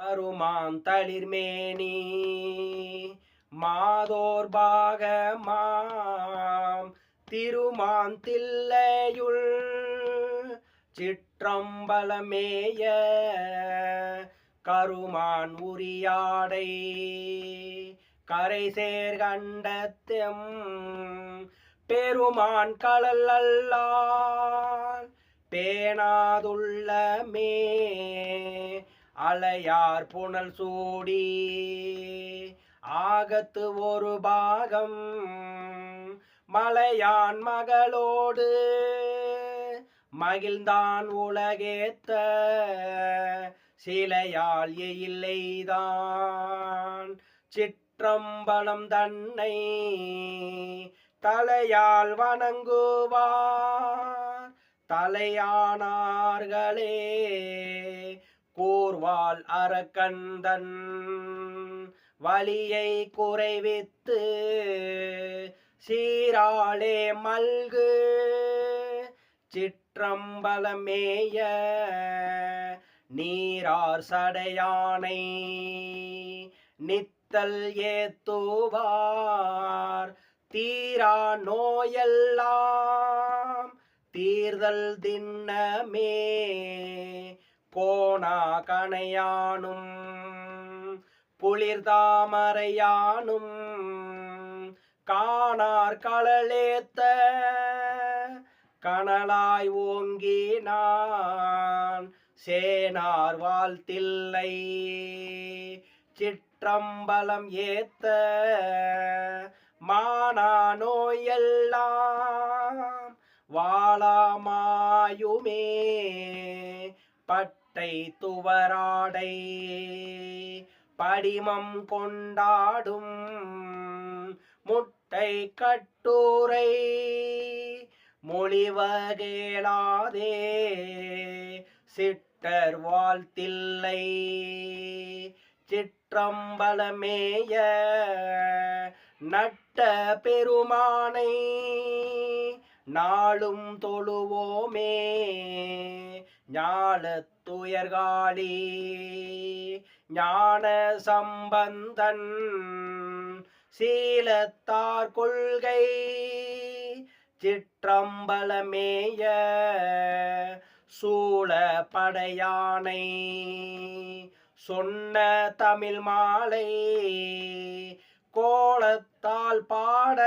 அருமாந்தளிர்மேனி மாதோர் பாகமாம் திருமாந்தில்லையுள் சிற்றம்பலமேய கருமான் உரியாடை கரைசேர் கண்டத்தெம் பெருமான் கடல் அல்லால் பேணாதுள்ளமே அலையார் புனல் சூடி ஆகத்து ஒரு பாகம் மலையான் மகளோடு மகிழ்ந்தான் உலகேத்த சிலையால் எய்தான் சிற்றம்பலம் தன்னை தலையால் வணங்குவார் தலையானார்களே கூர்வாள் அரக்கந்தன் வலியை குறைவித்து சீராளே மல்கு சிற்றம்பலமேய நீரார் சடையானை நித்தல் ஏத்துவார் தீரா நோயெல்லாம் தீர்தல் திண்ணமே கோணா கணையானும் புளிர்தாமரையானும் காணார் களலேத்த கனலாய் ஓங்கினான் சேனார் வாழ்த்தில்லை சிற்றம்பலம் ஏத்த மானா நோயெல்லாம் வாழாமாயுமே பட்டை துவராடை படிமம் கொண்டாடும் முட்டை கட்டுரை மொழிவகேளாதே சிட்டர் வாழ்த்தில்லை சிற்றம்பலமேய நட்ட பெருமானை நாளும் தொழுவோமே ஞாலத்துயர்காளி ஞான சம்பந்தன் சீலத்தார் கொள்கை சிற்றம்பலமேய சூழ படையானை சொன்ன தமிழ் மாலை கோலத்தால் பாட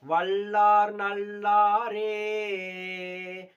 வல்லார் நல்லாரே